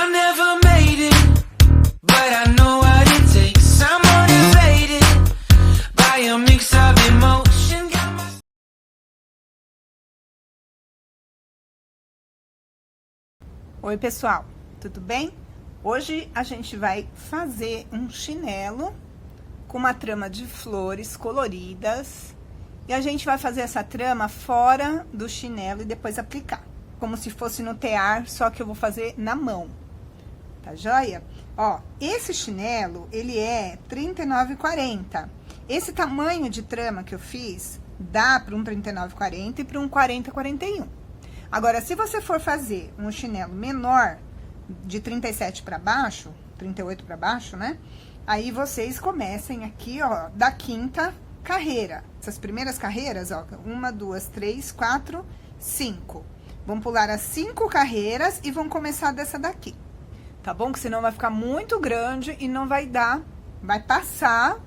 I never made it, but I know what it takes. I'm motivated by a mix of emotion. Got my... Oi pessoal, tudo bem? Hoje a gente vai fazer um chinelo com uma trama de flores coloridas e a gente vai fazer essa trama fora do chinelo e depois aplicar, como se fosse no tear, só que eu vou fazer na mão, tá joia? Ó, esse chinelo, ele é 39,40. Esse tamanho de trama que eu fiz, dá para um 39,40 e para um 40,41. Agora, se você for fazer um chinelo menor, de 37 para baixo, 38 para baixo, né? Aí vocês comecem aqui, ó, da quinta carreira. Essas primeiras carreiras, ó, 1, 2, 3, 4, 5. Vão pular as 5 carreiras e vão começar dessa daqui. Tá bom? Que senão vai ficar muito grande e não vai dar, vai passar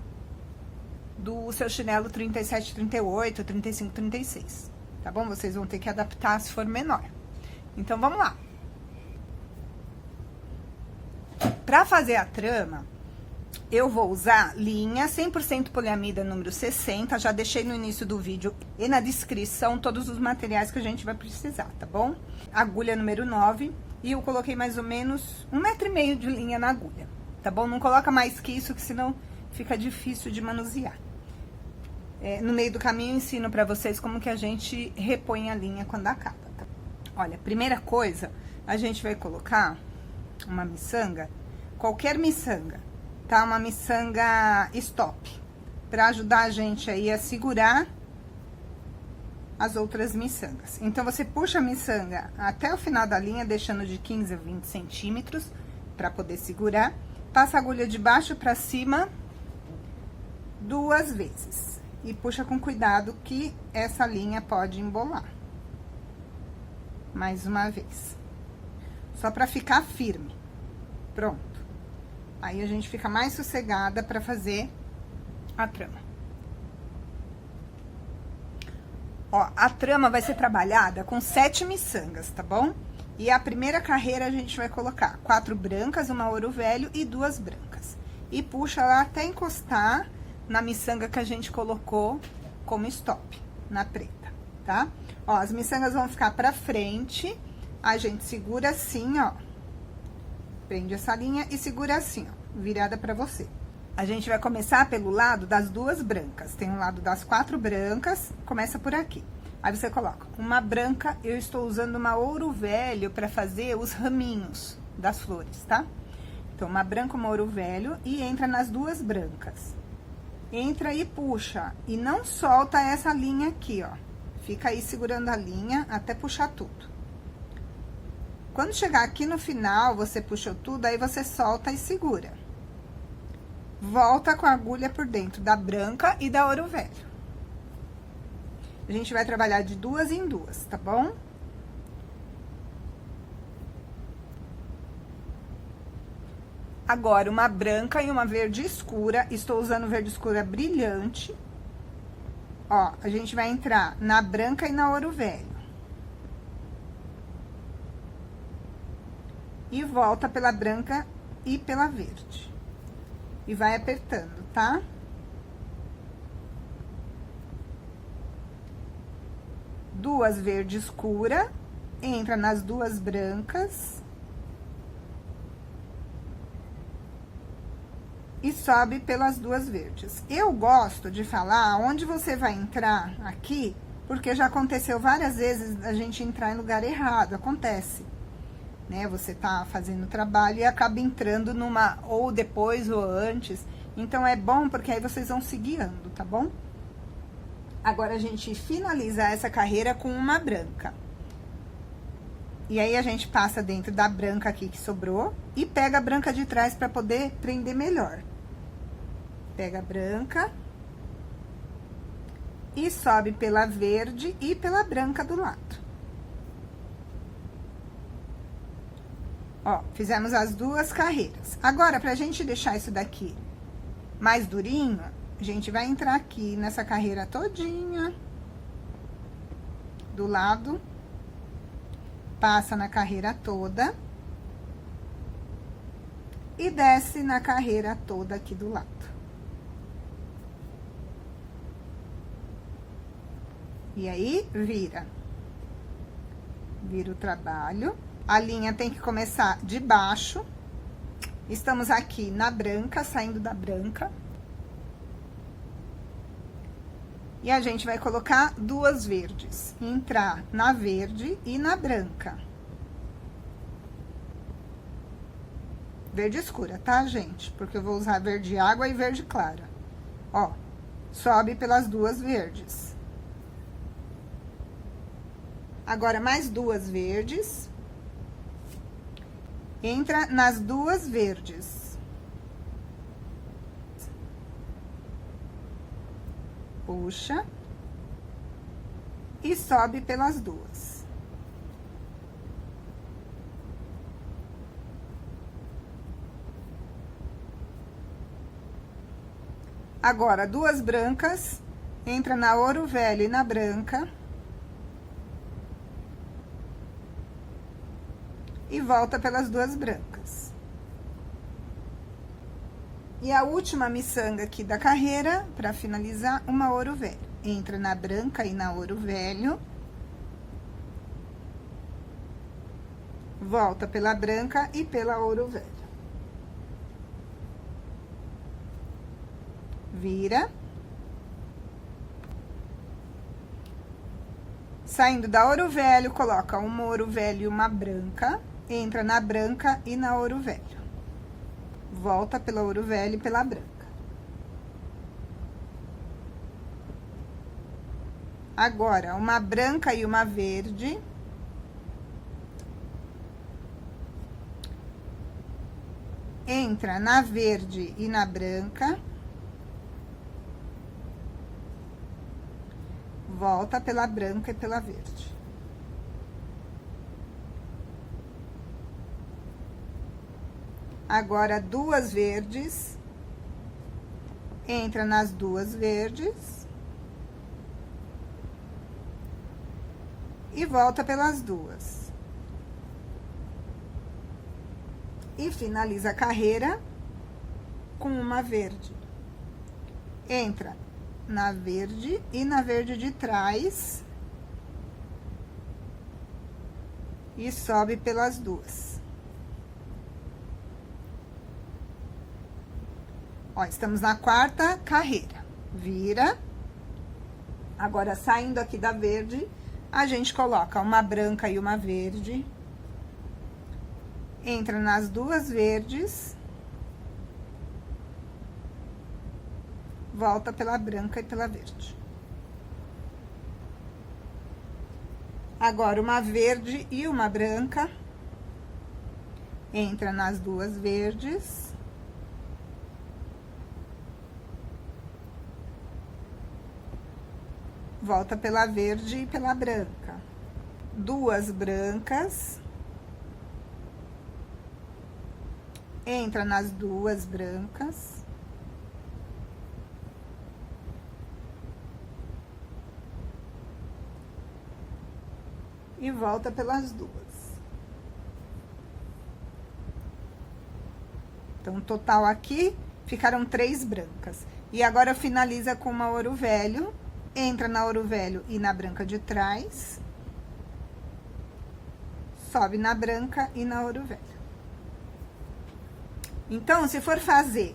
do seu chinelo 37, 38, 35, 36. Tá bom? Vocês vão ter que adaptar se for menor. Então, vamos lá. Pra fazer a trama, eu vou usar linha 100% poliamida número 60. Já deixei no início do vídeo e na descrição todos os materiais que a gente vai precisar, tá bom? Agulha número 9. E eu coloquei mais ou menos 1,5 m de linha na agulha, tá bom? Não coloca mais que isso, que senão fica difícil de manusear. No meio do caminho eu ensino pra vocês como que a gente repõe a linha quando acaba, tá? Olha, primeira coisa, a gente vai colocar uma miçanga, qualquer miçanga, tá? Uma miçanga stop, pra ajudar a gente aí a segurar as outras miçangas. Então, você puxa a miçanga até o final da linha, deixando de 15 a 20 centímetros, pra poder segurar. Passa a agulha de baixo pra cima 2 vezes. E puxa com cuidado que essa linha pode embolar. Mais uma vez. Só pra ficar firme. Pronto. Aí, a gente fica mais sossegada pra fazer a trama. Ó, a trama vai ser trabalhada com 7 miçangas, tá bom? E a primeira carreira a gente vai colocar 4 brancas, uma ouro velho e 2 brancas. E puxa lá até encostar na miçanga que a gente colocou como stop, na preta, tá? Ó, as miçangas vão ficar pra frente, a gente segura assim, ó. Prende essa linha e segura assim, ó, virada pra você. A gente vai começar pelo lado das 2 brancas. Tem um lado das 4 brancas, começa por aqui. Aí, você coloca uma branca, eu estou usando uma ouro velho pra fazer os raminhos das flores, tá? Então, uma branca, uma ouro velho e entra nas 2 brancas. Entra e puxa, e não solta essa linha aqui, ó. Fica aí segurando a linha até puxar tudo. Quando chegar aqui no final, você puxou tudo, aí você solta e segura. Volta com a agulha por dentro da branca e da ouro velho. A gente vai trabalhar de 2 em 2, tá bom? Agora, uma branca e uma verde escura. Estou usando verde escura brilhante. Ó, a gente vai entrar na branca e na ouro velho. E volta pela branca e pela verde. E vai apertando, tá? Duas verde escura, entra nas 2 brancas. E sobe pelas 2 verdes. Eu gosto de falar onde você vai entrar aqui, porque já aconteceu várias vezes a gente entrar em lugar errado, acontece. Né, você tá fazendo trabalho e acaba entrando numa, ou depois ou antes. Então, é bom porque aí vocês vão se guiando, tá bom? Agora, a gente finaliza essa carreira com uma branca. E aí, a gente passa dentro da branca aqui que sobrou e pega a branca de trás pra poder prender melhor. Pega a branca e sobe pela verde e pela branca do lado. Ó, fizemos as 2 carreiras. Agora, pra gente deixar isso daqui mais durinho, a gente vai entrar aqui nessa carreira todinha do lado, passa na carreira toda e desce na carreira toda aqui do lado. E aí, vira. Vira o trabalho. A linha tem que começar de baixo. Estamos aqui na branca, saindo da branca. E a gente vai colocar duas verdes. Entrar na verde e na branca. Verde escura, tá, gente? Porque eu vou usar verde água e verde clara. Ó, sobe pelas duas verdes. Agora, mais duas verdes. Entra nas duas verdes. Puxa. E sobe pelas duas. Agora, duas brancas, entra na ouro velho e na branca. E volta pelas duas brancas. E a última miçanga aqui da carreira, para finalizar, uma ouro velho. Entra na branca e na ouro velho. Volta pela branca e pela ouro velho. Vira. Saindo da ouro velho, coloca uma ouro velho e uma branca. Entra na branca e na ouro velho. Volta pela ouro velho e pela branca. Agora, uma branca e uma verde. Entra na verde e na branca. Volta pela branca e pela verde. Agora, duas verdes. Entra nas duas verdes. E volta pelas duas. E finaliza a carreira com uma verde. Entra na verde e na verde de trás. E sobe pelas duas. Ó, estamos na quarta carreira. Vira. Agora, saindo aqui da verde, a gente coloca uma branca e uma verde. Entra nas duas verdes. Volta pela branca e pela verde. Agora, uma verde e uma branca. Entra nas duas verdes. Volta pela verde e pela branca. Duas brancas. Entra nas duas brancas. E volta pelas duas. Então, total aqui, ficaram 3 brancas. E agora, finaliza com uma ouro velho. Entra na ouro velho e na branca de trás. Sobe na branca e na ouro velho. Então, se for fazer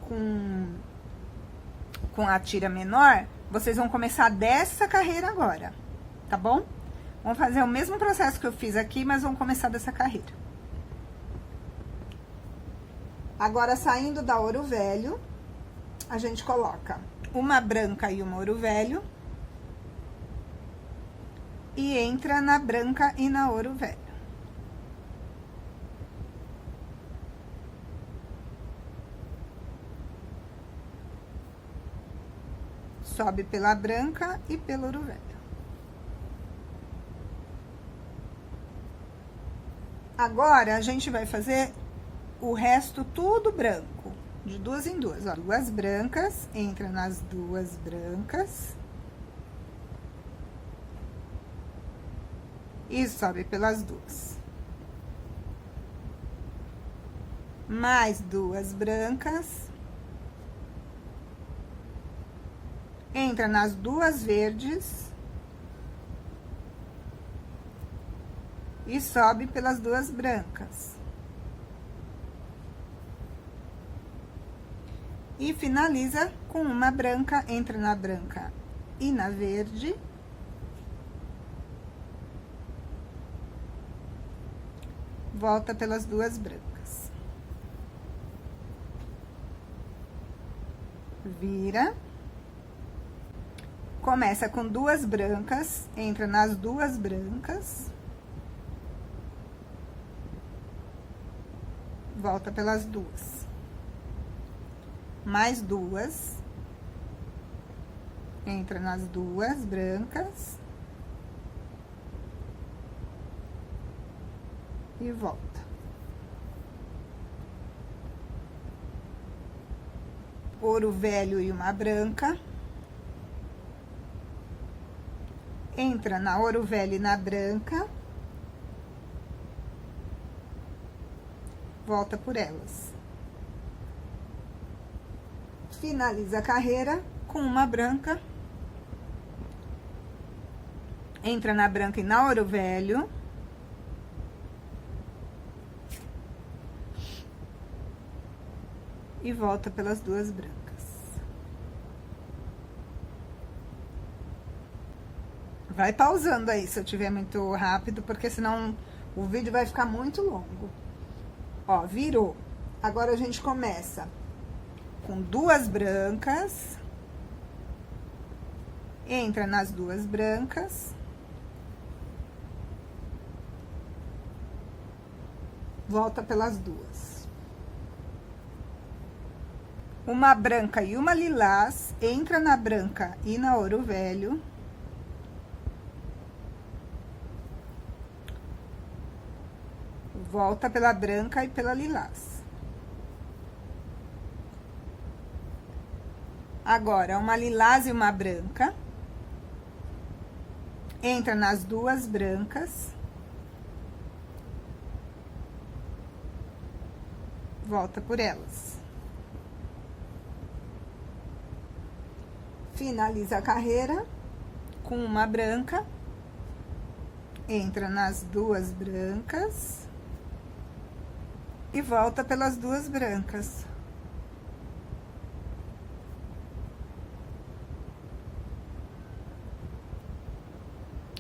com a tira menor, vocês vão começar dessa carreira agora, tá bom? Vamos fazer o mesmo processo que eu fiz aqui, mas vamos começar dessa carreira. Agora, saindo da ouro velho, a gente coloca uma branca e uma ouro velho. E entra na branca e na ouro velho. Sobe pela branca e pelo ouro velho. Agora, a gente vai fazer o resto tudo branco, de duas em duas, ó. Duas brancas, entra nas duas brancas. E sobe pelas duas. mais 2 brancas, entra nas 2 verdes e sobe pelas 2 brancas. E finaliza com uma branca, entra na branca e na verde. Volta pelas 2 brancas. Vira. Começa com 2 brancas, entra nas 2 brancas. Volta pelas 2. Mais 2. Entra nas 2 brancas. E volta. Ouro velho e uma branca. Entra na ouro velho e na branca. Volta por elas. Finaliza a carreira com uma branca. Entra na branca e na ouro velho. E volta pelas 2 brancas. Vai pausando aí se eu tiver muito rápido, porque senão o vídeo vai ficar muito longo. Ó, virou. Agora a gente começa com 2 brancas. Entra nas 2 brancas. Volta pelas 2. Uma branca e uma lilás, entra na branca e na ouro velho. Volta pela branca e pela lilás. Agora, uma lilás e uma branca. Entra nas 2 brancas. Volta por elas. Finaliza a carreira com uma branca. Entra nas 2 brancas. E volta pelas 2 brancas.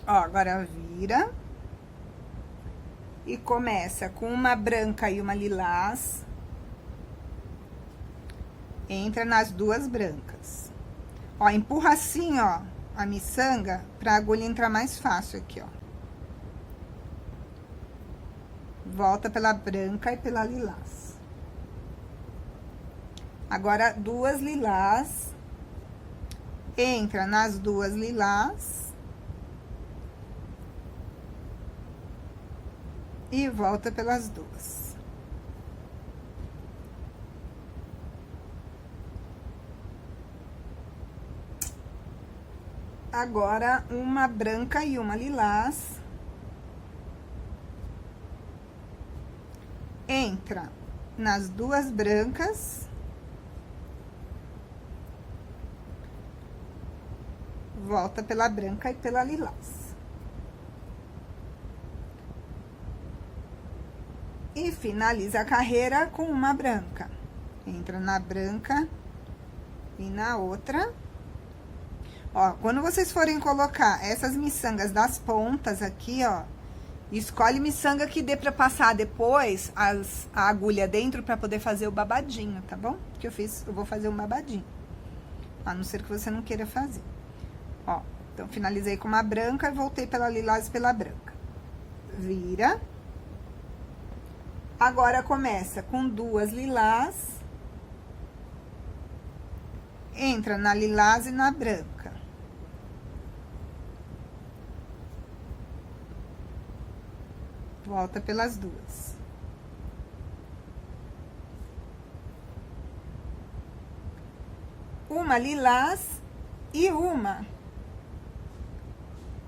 Ó, agora vira. E começa com uma branca e uma lilás. Entra nas 2 brancas. Ó, empurra assim, ó, a miçanga pra agulha entrar mais fácil aqui, ó. Volta pela branca e pela lilás. Agora, 2 lilás. Entra nas 2 lilás. E volta pelas 2. Agora, uma branca e uma lilás. Entra nas 2 brancas. Volta pela branca e pela lilás. E finaliza a carreira com uma branca. Entra na branca e na outra. Ó, quando vocês forem colocar essas miçangas das pontas aqui, ó, escolhe miçanga que dê pra passar depois a agulha dentro pra poder fazer o babadinho, tá bom? Que eu vou fazer um babadinho. A não ser que você não queira fazer. Ó, então, finalizei com uma branca e voltei pela lilás e pela branca. Vira. Agora, começa com 2 lilás. Entra na lilás e na branca. Volta pelas 2. Uma lilás e uma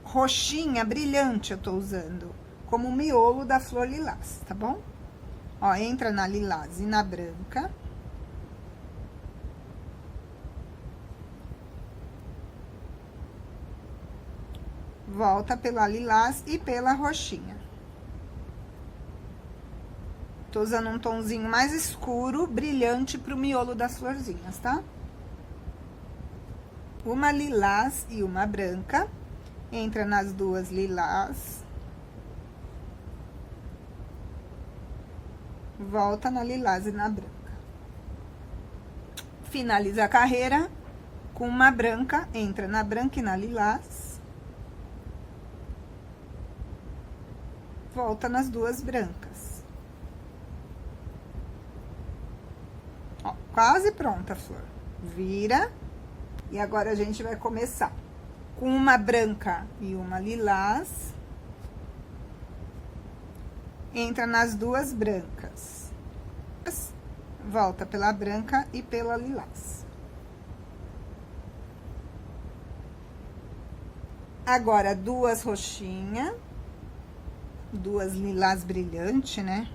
roxinha brilhante eu tô usando, como o miolo da flor lilás, tá bom? Ó, entra na lilás e na branca. Volta pela lilás e pela roxinha. Tô usando um tomzinho mais escuro, brilhante pro miolo das florzinhas, tá? Uma lilás e uma branca. Entra nas duas lilás. Volta na lilás e na branca. Finaliza a carreira com uma branca, entra na branca e na lilás. Volta nas duas brancas. Ó, quase pronta a flor. Vira. E agora a gente vai começar com uma branca e uma lilás. Entra nas duas brancas. Volta pela branca e pela lilás. Agora, duas roxinhas. Duas lilás brilhante, né?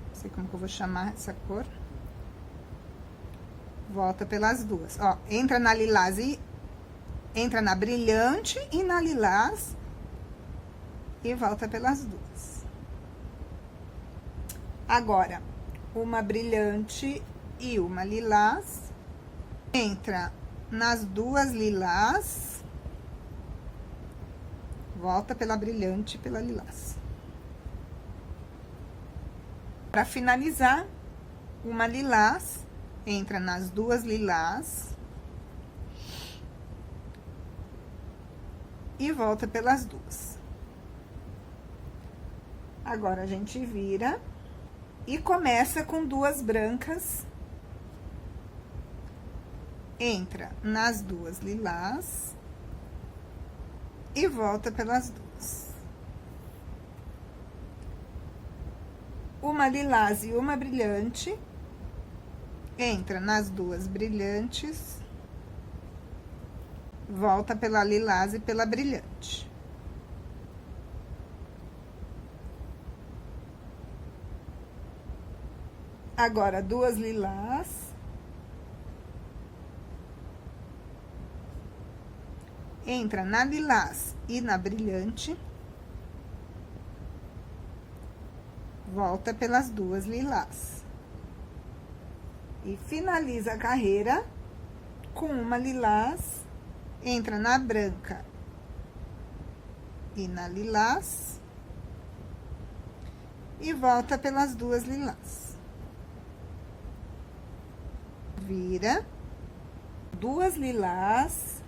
Não sei como que eu vou chamar essa cor. Volta pelas duas. Ó, entra na lilás e... Entra na brilhante e na lilás. E volta pelas duas. Agora, uma brilhante e uma lilás. Entra nas duas lilás. Volta pela brilhante e pela lilás. Para finalizar, uma lilás. Entra nas duas lilás. E volta pelas duas. Agora, a gente vira e começa com duas brancas. Entra nas duas lilás e volta pelas duas. Uma lilás e uma brilhante. Entra nas duas brilhantes. Volta pela lilás e pela brilhante. Agora, duas lilás. Entra na lilás e na brilhante. Volta pelas duas lilás. E finaliza a carreira com uma lilás. Entra na branca e na lilás. E volta pelas duas lilás. Vira. Duas lilás.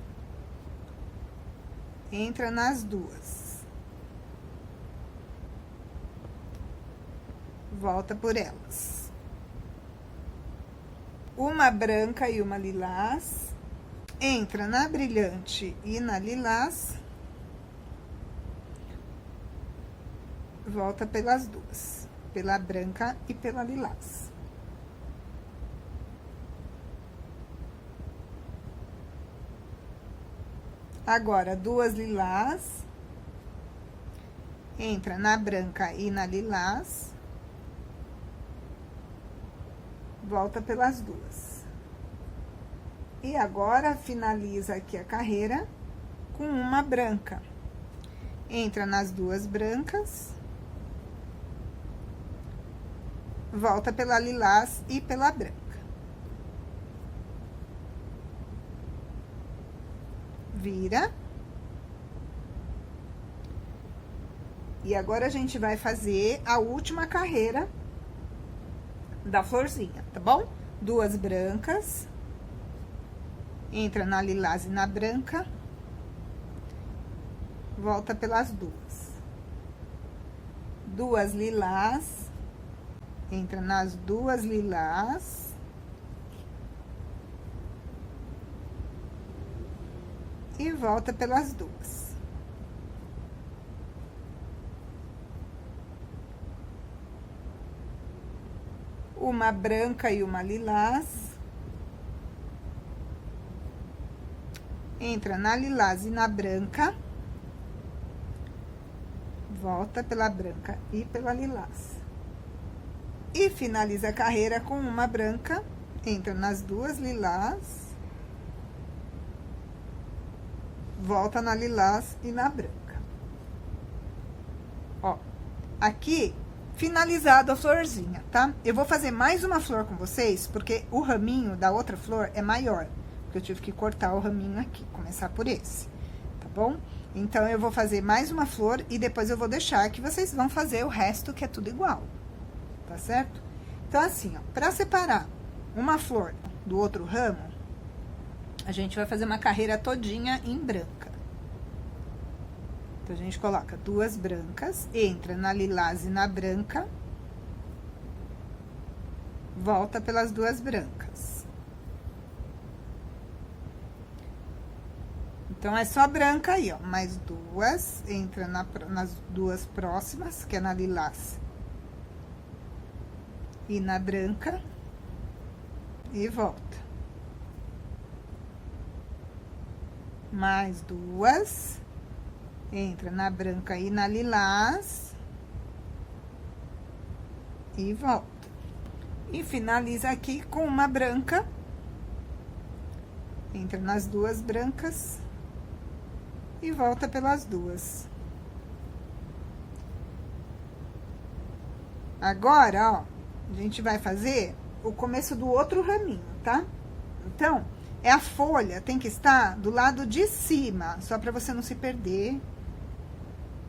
Entra nas duas. Volta por elas. Uma branca e uma lilás. Entra na brilhante e na lilás. Volta pelas duas. Pela branca e pela lilás. Agora, duas lilás. Entra na branca e na lilás. Volta pelas duas. E agora, finaliza aqui a carreira com uma branca. Entra nas duas brancas. Volta pela lilás e pela branca. Vira. E agora, a gente vai fazer a última carreira da florzinha, tá bom? Duas brancas. Entra na lilás e na branca. Volta pelas duas. Duas lilás. Entra nas duas lilás. E volta pelas duas. Uma branca e uma lilás. Entra na lilás e na branca. Volta pela branca e pela lilás. E finaliza a carreira com uma branca, entra nas duas lilás, volta na lilás e na branca. Ó, aqui, finalizado a florzinha, tá? Eu vou fazer mais uma flor com vocês, porque o raminho da outra flor é maior. Porque eu tive que cortar o raminho aqui, começar por esse, tá bom? Então, eu vou fazer mais uma flor e depois eu vou deixar que vocês vão fazer o resto, que é tudo igual, tá certo? Então, assim, ó, pra separar uma flor do outro ramo, a gente vai fazer uma carreira todinha em branca. Então, a gente coloca duas brancas, entra na lilás e na branca, volta pelas duas brancas. Então, é só branca aí, ó, mais duas, entra nas duas próximas, que é na lilás e na branca, e volta. Mais duas, entra na branca e na lilás, e volta. E finaliza aqui com uma branca, entra nas duas brancas, e volta pelas duas. Agora, ó, a gente vai fazer o começo do outro raminho, tá? Então, a folha tem que estar do lado de cima, só pra você não se perder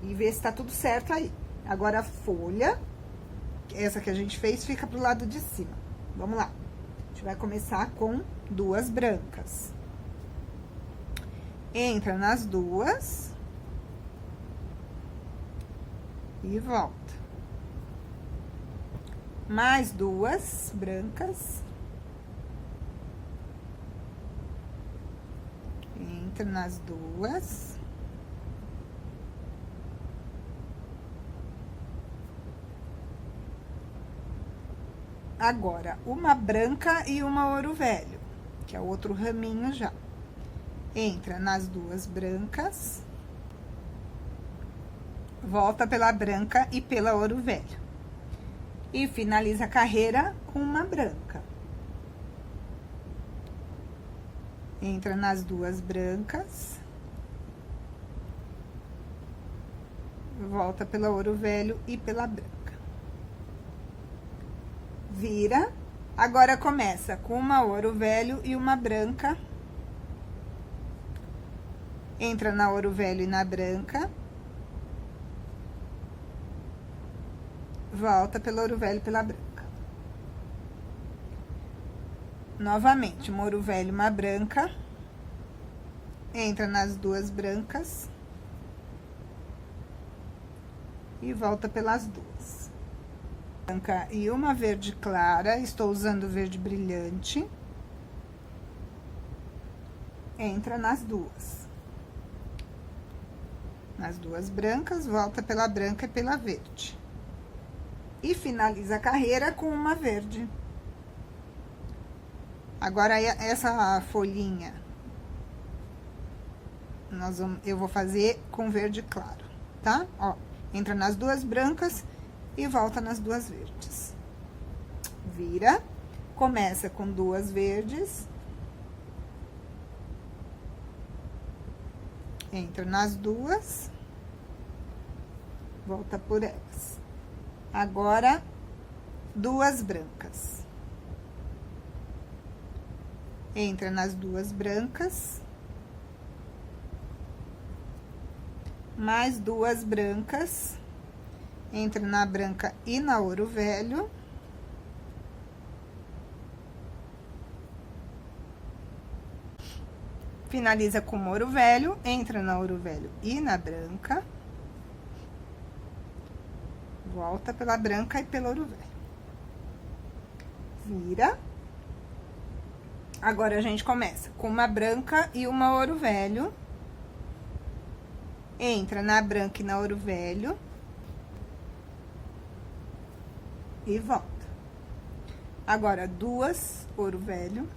e ver se tá tudo certo aí. Agora, a folha, essa que a gente fez, fica pro lado de cima. Vamos lá. A gente vai começar com duas brancas. Entra nas duas e volta. Mais duas brancas. Entra nas duas. Agora, uma branca e uma ouro velho, que é o outro raminho já. Entra nas duas brancas, volta pela branca e pela ouro velho. E finaliza a carreira com uma branca. Entra nas duas brancas, volta pela ouro velho e pela branca. Vira. Agora, começa com uma ouro velho e uma branca. Entra na ouro velho e na branca. Volta pelo ouro velho e pela branca. Novamente, um ouro velho e uma branca. Entra nas duas brancas. E volta pelas duas. Branca e uma verde clara. Estou usando verde brilhante. Entra nas duas. Nas duas brancas, volta pela branca e pela verde. E finaliza a carreira com uma verde. Agora, essa folhinha, eu vou fazer com verde claro, tá? Ó, entra nas duas brancas e volta nas duas verdes. Vira, começa com duas verdes. Entra nas duas, volta por elas. Agora, duas brancas. Entra nas duas brancas. Mais duas brancas. Entra na branca e na ouro velho. Finaliza com ouro velho, entra na ouro velho e na branca. Volta pela branca e pelo ouro velho. Vira. Agora, a gente começa com uma branca e uma ouro velho. Entra na branca e na ouro velho. E volta. Agora, duas ouro velho.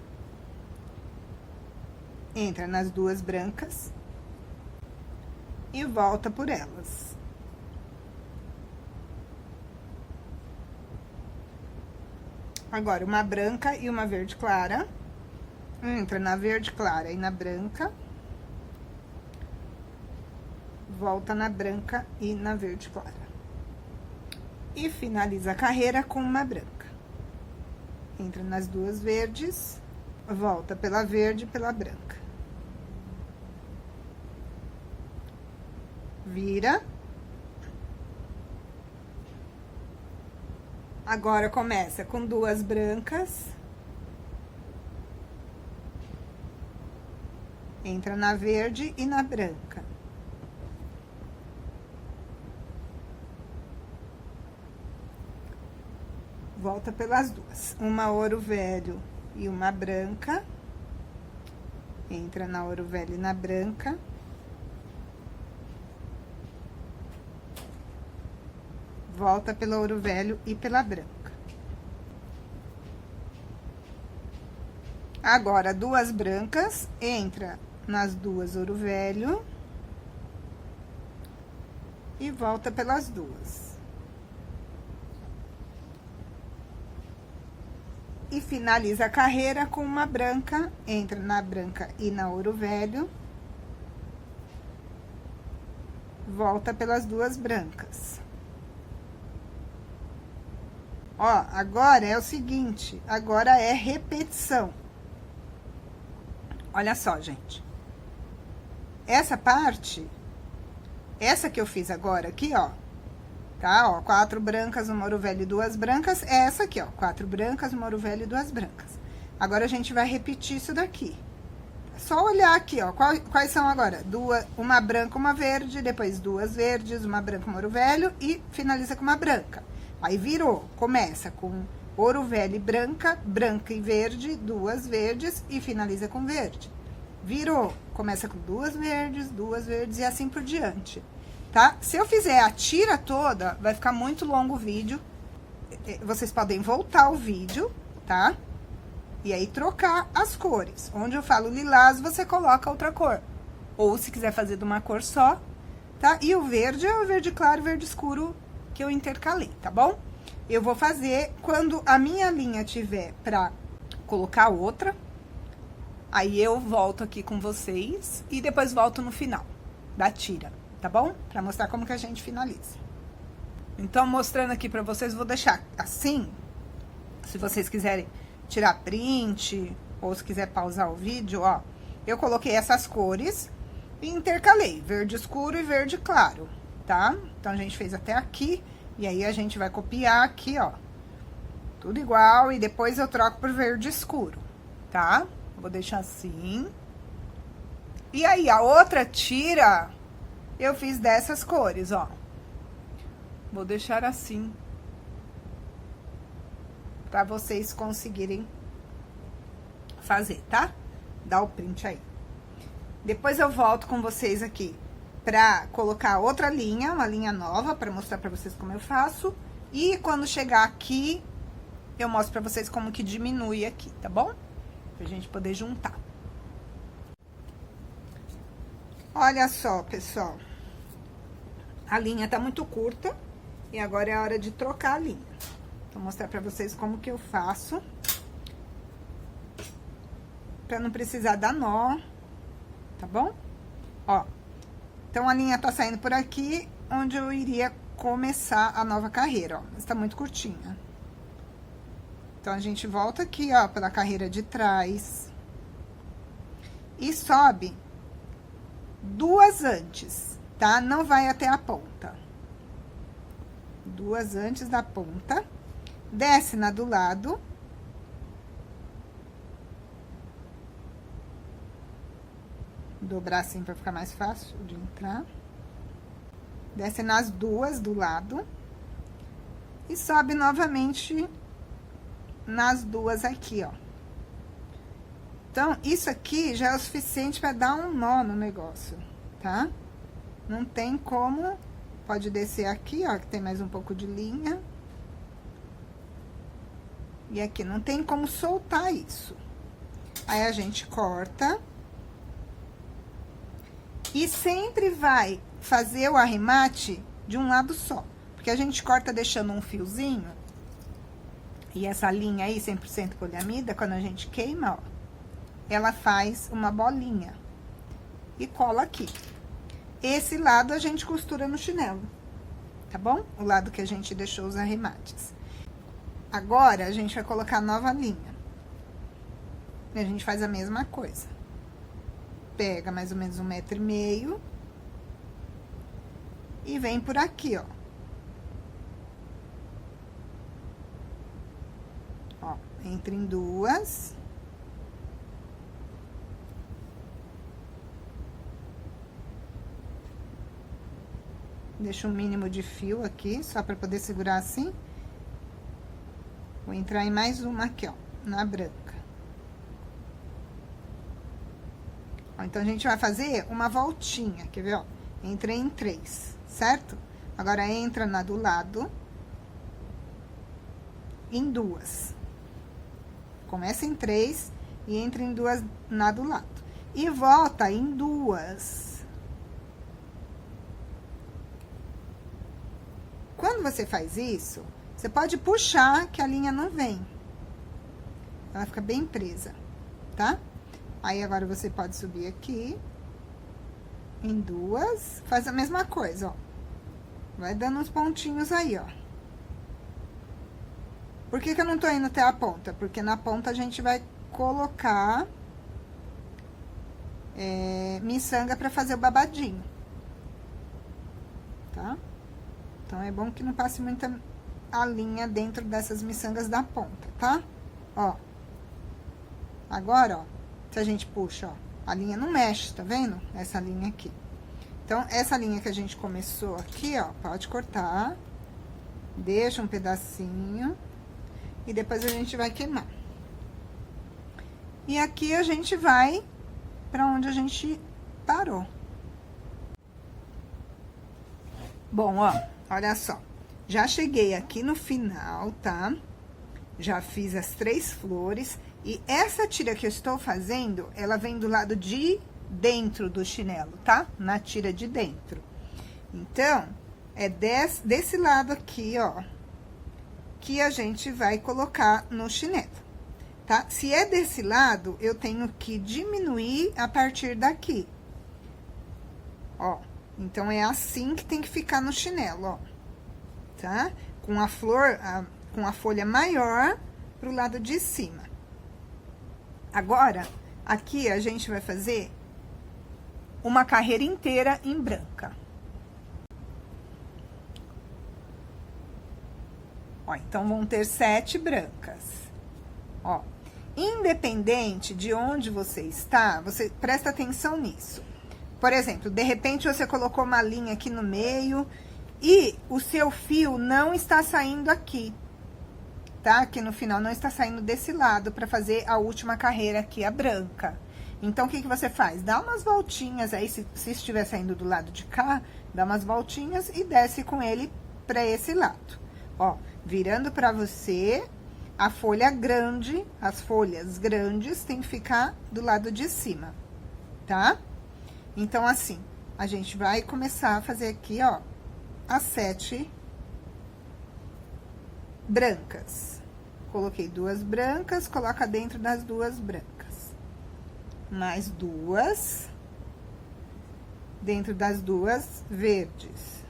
Entra nas duas brancas e volta por elas. Agora, uma branca e uma verde clara. Entra na verde clara e na branca. Volta na branca e na verde clara. E finaliza a carreira com uma branca. Entra nas duas verdes, volta pela verde e pela branca. Vira. Agora, começa com duas brancas. Entra na verde e na branca. Volta pelas duas. Uma ouro velho e uma branca. Entra na ouro velho e na branca. Volta pelo ouro velho e pela branca. Agora, duas brancas, entra nas duas ouro velho. E volta pelas duas. E finaliza a carreira com uma branca, entra na branca e na ouro velho. Volta pelas duas brancas. Ó, agora é o seguinte, agora é repetição. Olha só, gente. Essa parte, essa que eu fiz agora aqui, ó. Tá, ó, 4 brancas, uma ouro velho e 2 brancas, é essa aqui, ó, 4 brancas, uma ouro velho e 2 brancas. Agora, a gente vai repetir isso daqui. É só olhar aqui, ó, quais são agora? Uma branca, uma verde, depois 2 verdes, uma branca, uma ouro velho e finaliza com uma branca. Aí, virou, começa com ouro velho e branca, branca e verde, 2 verdes e finaliza com verde. Virou, começa com 2 verdes e assim por diante. Tá? Se eu fizer a tira toda, vai ficar muito longo o vídeo. Vocês podem voltar o vídeo, tá? E aí, trocar as cores. Onde eu falo lilás, você coloca outra cor. Ou, se quiser fazer de uma cor só, tá? E o verde é o verde claro e verde escuro que eu intercalei, tá bom? Eu vou fazer quando a minha linha tiver pra colocar outra. Aí, eu volto aqui com vocês e depois volto no final da tira. Tá bom? Pra mostrar como que a gente finaliza. Então, mostrando aqui pra vocês, vou deixar assim. Se vocês quiserem tirar print, ou se quiser pausar o vídeo, ó. Eu coloquei essas cores e intercalei, verde escuro e verde claro, tá? Então, a gente fez até aqui, e aí a gente vai copiar aqui, ó. Tudo igual, e depois eu troco por verde escuro, tá? Vou deixar assim. E aí, a outra tira... eu fiz dessas cores, ó. Vou deixar assim. Pra vocês conseguirem fazer, tá? Dá o print aí. Depois eu volto com vocês aqui pra colocar outra linha, uma linha nova, pra mostrar pra vocês como eu faço. E quando chegar aqui, eu mostro pra vocês como que diminui aqui, tá bom? Pra gente poder juntar. Olha só, pessoal. A linha tá muito curta e agora é a hora de trocar a linha. Vou mostrar pra vocês como que eu faço. Pra não precisar dar nó, tá bom? Ó, então a linha tá saindo por aqui, onde eu iria começar a nova carreira, ó. Mas tá muito curtinha. Então, a gente volta aqui, ó, pela carreira de trás. E sobe 2 antes. Tá? Não vai até a ponta. 2 antes da ponta. Desce na do lado. Dobrar assim pra ficar mais fácil de entrar. Desce nas 2 do lado. E sobe novamente nas 2 aqui, ó. Então, isso aqui já é o suficiente pra dar um nó no negócio, tá? Não tem como, pode descer aqui, ó, que tem mais um pouco de linha. E aqui, não tem como soltar isso. Aí, a gente corta. E sempre vai fazer o arremate de um lado só. Porque a gente corta deixando um fiozinho E essa linha aí, 100% poliamida, quando a gente queima, ó, ela faz uma bolinha e cola aqui. Esse lado a gente costura no chinelo, tá bom? O lado que a gente deixou os arremates. Agora, a gente vai colocar a nova linha. E a gente faz a mesma coisa. Pega mais ou menos 1,5 m e vem por aqui, ó. Ó, entra em duas. Deixa um mínimo de fio aqui, só pra poder segurar assim. Vou entrar em mais uma aqui, ó, na branca. Ó, então, a gente vai fazer uma voltinha, quer ver, ó? Entrei em 3, certo? Agora, entra na do lado. Em 2. Começa em 3 e entra em 2 na do lado. E volta em 2. Quando você faz isso, você pode puxar que a linha não vem. Ela fica bem presa, tá? Aí, agora, você pode subir aqui. Em 2. Faz a mesma coisa, ó. Vai dando uns pontinhos aí, ó. Por que que eu não tô indo até a ponta? Porque na ponta a gente vai colocar miçanga pra fazer o babadinho. Tá? Então, é bom que não passe muita a linha dentro dessas miçangas da ponta, tá? Ó. Agora, ó, se a gente puxa, ó, a linha não mexe, tá vendo? Essa linha aqui. Então, essa linha que a gente começou aqui, ó, pode cortar. Deixa um pedacinho. E depois a gente vai queimar. E aqui a gente vai pra onde a gente parou. Bom, ó, olha só. Já cheguei aqui no final, tá? Já fiz as 3 flores. E essa tira que eu estou fazendo, ela vem do lado de dentro do chinelo, tá? Na tira de dentro. Então, é desse lado aqui, ó, que a gente vai colocar no chinelo, tá? Se é desse lado, eu tenho que diminuir a partir daqui. Ó, então, é assim que tem que ficar no chinelo, ó. Tá? Com a flor, com a folha maior pro lado de cima. Agora, aqui a gente vai fazer uma carreira inteira em branca. Ó, então, vão ter 7 brancas. Ó, independente de onde você está, você presta atenção nisso. Por exemplo, de repente, você colocou uma linha aqui no meio e o seu fio não está saindo aqui, tá? Aqui no final não está saindo desse lado para fazer a última carreira aqui, a branca. Então, o que que você faz? Dá umas voltinhas aí, se estiver saindo do lado de cá, dá umas voltinhas e desce com ele para esse lado. Ó, virando para você, a folha grande, as folhas grandes tem que ficar do lado de cima, tá? Então, assim, a gente vai começar a fazer aqui, ó, as 7 brancas. Coloquei 2 brancas, coloca dentro das 2 brancas. Mais 2. Dentro das 2 verdes.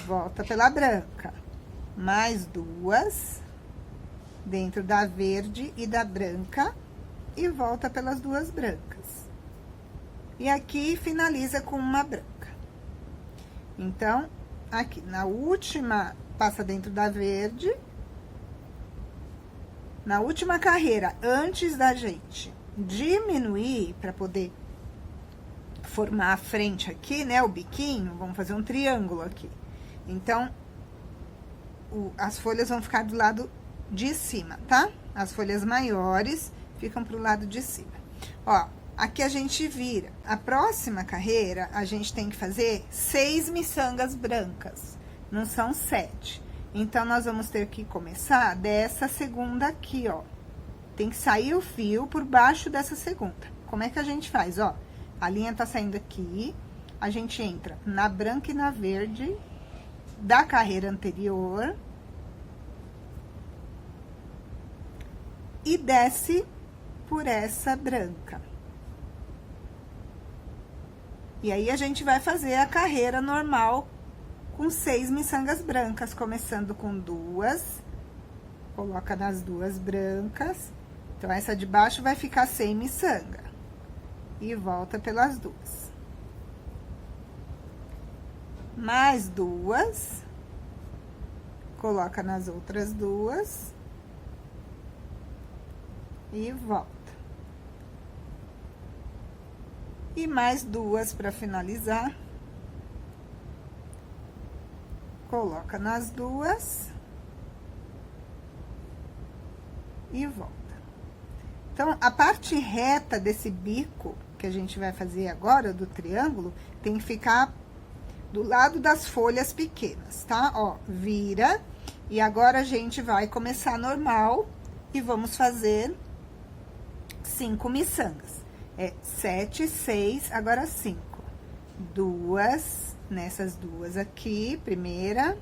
Volta pela branca. Mais 2. Dentro da verde e da branca. E volta pelas 2 brancas. E aqui finaliza com uma branca. Então, aqui na última, passa dentro da verde. Na última carreira, antes da gente diminuir para poder formar a frente aqui, né, o biquinho, vamos fazer um triângulo aqui. Então, as folhas vão ficar do lado de cima, tá? As folhas maiores ficam pro lado de cima. Ó, aqui a gente vira. A próxima carreira, a gente tem que fazer 6 miçangas brancas, não são 7. Então, nós vamos ter que começar dessa segunda aqui, ó. Tem que sair o fio por baixo dessa segunda. Como é que a gente faz, ó? A linha tá saindo aqui, a gente entra na branca e na verde, da carreira anterior. E desce por essa branca. E aí, a gente vai fazer a carreira normal com 6 miçangas brancas, começando com 2. Coloca nas 2 brancas. Então, essa de baixo vai ficar sem miçanga. E volta pelas 2. Mais 2. Coloca nas outras 2. E volta. E mais 2 para finalizar. Coloca nas 2. E volta. Então, a parte reta desse bico que a gente vai fazer agora, do triângulo, tem que ficar do lado das folhas pequenas, tá? Ó, vira. E agora, a gente vai começar normal e vamos fazer 5 miçangas. É 7, 6, agora 5. 2, nessas 2 aqui, primeira.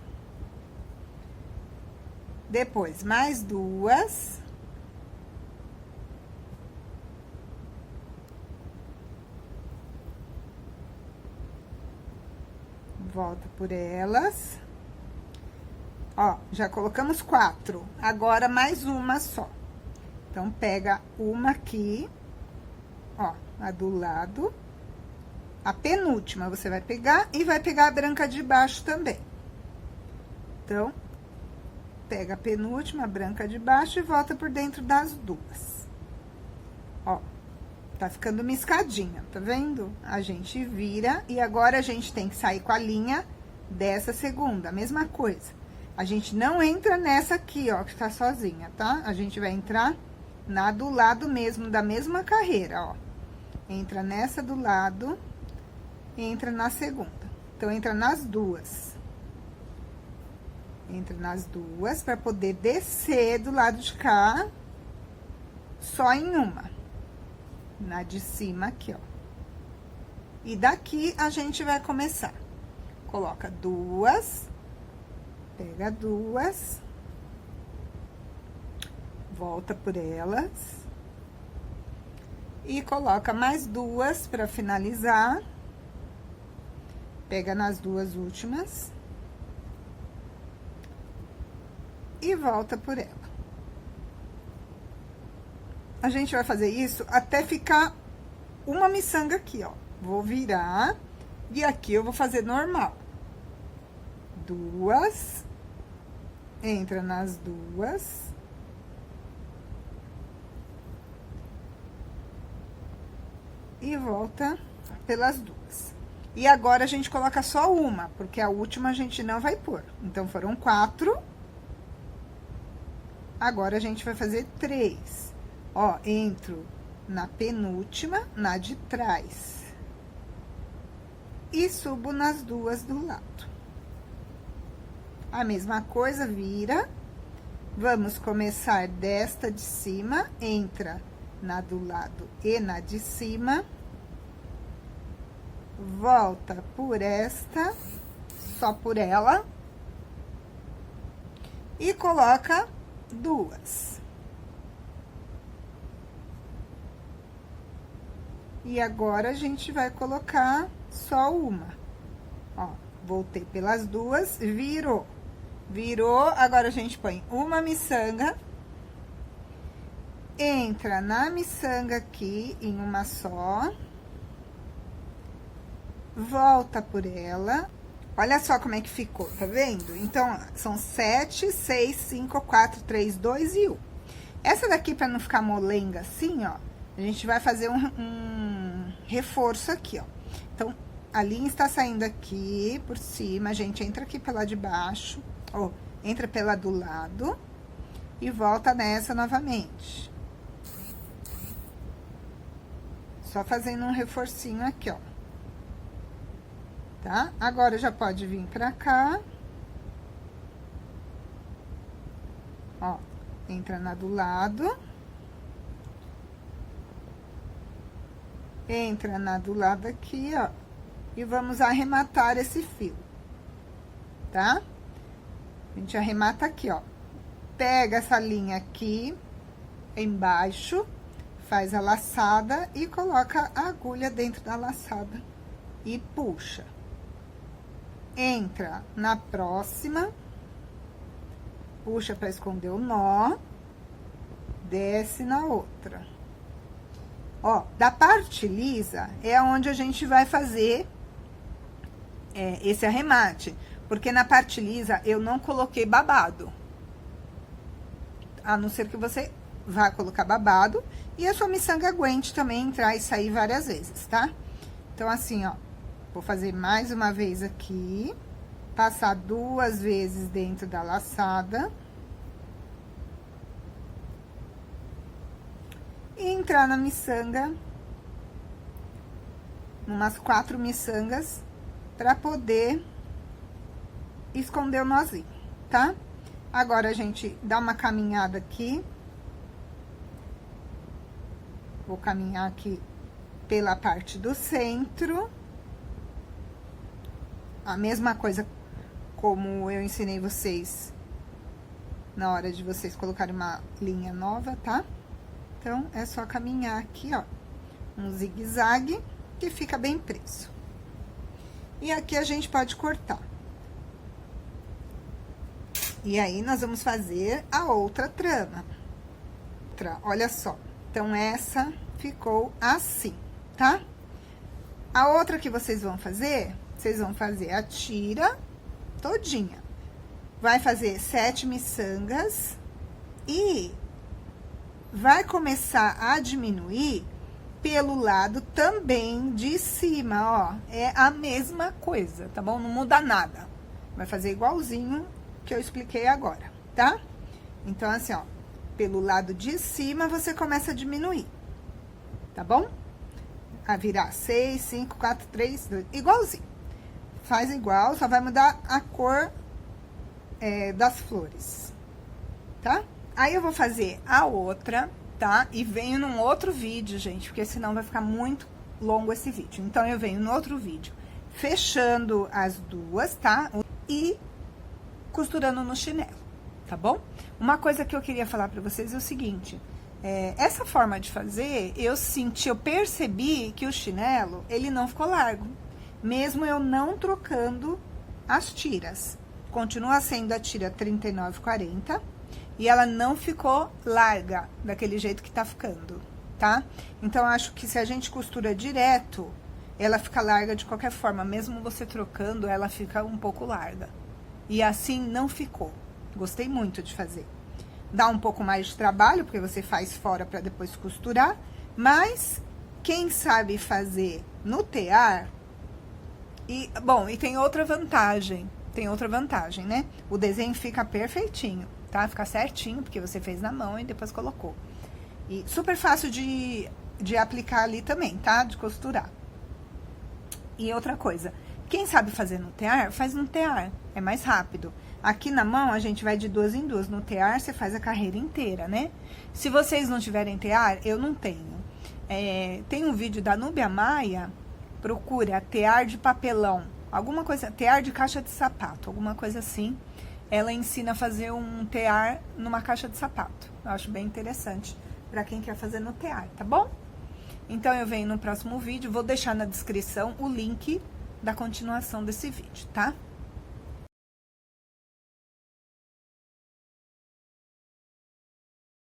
Depois, mais 2. Volta por elas. Ó, já colocamos 4. Agora, mais uma só. Então, pega uma aqui. Ó, a do lado. A penúltima você vai pegar e vai pegar a branca de baixo também. Então, pega a penúltima, a branca de baixo e volta por dentro das 2. Ó, tá ficando uma escadinha, tá vendo? A gente vira e agora a gente tem que sair com a linha dessa segunda, a mesma coisa. A gente não entra nessa aqui, ó, que tá sozinha, tá? A gente vai entrar na do lado mesmo, da mesma carreira, ó. Entra nessa do lado, entra na segunda. Então, entra nas 2. Entra nas 2 para poder descer do lado de cá, só em uma. Na de cima aqui, ó. E daqui, a gente vai começar. Coloca 2, pega 2, volta por elas. E coloca mais 2 para finalizar. Pega nas 2 últimas. E volta por ela. A gente vai fazer isso até ficar uma miçanga aqui, ó. Vou virar. E aqui eu vou fazer normal. 2. Entra nas 2. E volta pelas 2. E agora, a gente coloca só uma, porque a última a gente não vai pôr. Então, foram 4. Agora, a gente vai fazer 3. Ó, entro na penúltima, na de trás. E subo nas 2 do lado. A mesma coisa, vira. Vamos começar desta de cima, entra na do lado e na de cima. Volta por esta, só por ela. E coloca 2. E agora, a gente vai colocar só uma. Ó, voltei pelas 2, virou. Virou, agora a gente põe uma miçanga. Entra na miçanga aqui, em uma só. Volta por ela. Olha só como é que ficou, tá vendo? Então, são 7, 6, 5, 4, 3, 2 e 1. Essa daqui, pra não ficar molenga assim, ó, a gente vai fazer um reforço aqui, ó. Então, a linha está saindo aqui por cima, a gente entra aqui pela de baixo, ó, entra pela do lado e volta nessa novamente. Só fazendo um reforcinho aqui, ó. Tá? Agora, já pode vir pra cá. Ó, entra na do lado. Entra na do lado aqui, ó. E vamos arrematar esse fio, tá? A gente arremata aqui, ó. Pega essa linha aqui, embaixo, faz a laçada e coloca a agulha dentro da laçada e puxa. Entra na próxima, puxa para esconder o nó, desce na outra. Ó, da parte lisa é onde a gente vai fazer esse arremate, porque na parte lisa eu não coloquei babado. A não ser que você vá colocar babado e a sua miçanga aguente também entrar e sair várias vezes, tá? Então, assim, ó, vou fazer mais uma vez aqui, passar 2 vezes dentro da laçada. E entrar na miçanga, umas 4 miçangas, pra poder esconder o nozinho, tá? Agora, a gente dá uma caminhada aqui. Vou caminhar aqui pela parte do centro. A mesma coisa como eu ensinei vocês na hora de vocês colocarem uma linha nova, tá? Então, é só caminhar aqui, ó, um zigue-zague, que fica bem preso. E aqui a gente pode cortar. E aí, nós vamos fazer a outra trama. Olha só. Então, essa ficou assim, tá? A outra que vocês vão fazer a tira todinha. Vai fazer 7 miçangas e vai começar a diminuir pelo lado também de cima, ó. É a mesma coisa, tá bom? Não muda nada. Vai fazer igualzinho que eu expliquei agora, tá? Então, assim, ó, pelo lado de cima, você começa a diminuir, tá bom? A virar 6, 5, 4, 3, 2, igualzinho. Faz igual, só vai mudar a cor das flores, tá? Aí, eu vou fazer a outra, tá? E venho num outro vídeo, gente, porque senão vai ficar muito longo esse vídeo. Então, eu venho no outro vídeo, fechando as duas, tá? E costurando no chinelo, tá bom? Uma coisa que eu queria falar pra vocês é o seguinte, essa forma de fazer, eu percebi que o chinelo, ele não ficou largo, mesmo eu não trocando as tiras. Continua sendo a tira 39,40 e ela não ficou larga, daquele jeito que tá ficando, tá? Então, eu acho que se a gente costura direto, ela fica larga de qualquer forma, mesmo você trocando, ela fica um pouco larga. E assim não ficou. Gostei muito de fazer. Dá um pouco mais de trabalho, porque você faz fora para depois costurar. Mas, quem sabe fazer no tear... E tem outra vantagem. Tem outra vantagem, né? O desenho fica perfeitinho, tá? Fica certinho, porque você fez na mão e depois colocou. E super fácil de aplicar ali também, tá? De costurar. E outra coisa... Quem sabe fazer no tear, faz no tear, é mais rápido. Aqui na mão, a gente vai de 2 em 2. No tear, você faz a carreira inteira, né? Se vocês não tiverem tear, eu não tenho. Tem um vídeo da Núbia Maia, procura tear de papelão, alguma coisa, tear de caixa de sapato, alguma coisa assim. Ela ensina a fazer um tear numa caixa de sapato. Eu acho bem interessante pra quem quer fazer no tear, tá bom? Então, eu venho no próximo vídeo, vou deixar na descrição o link da continuação desse vídeo, tá?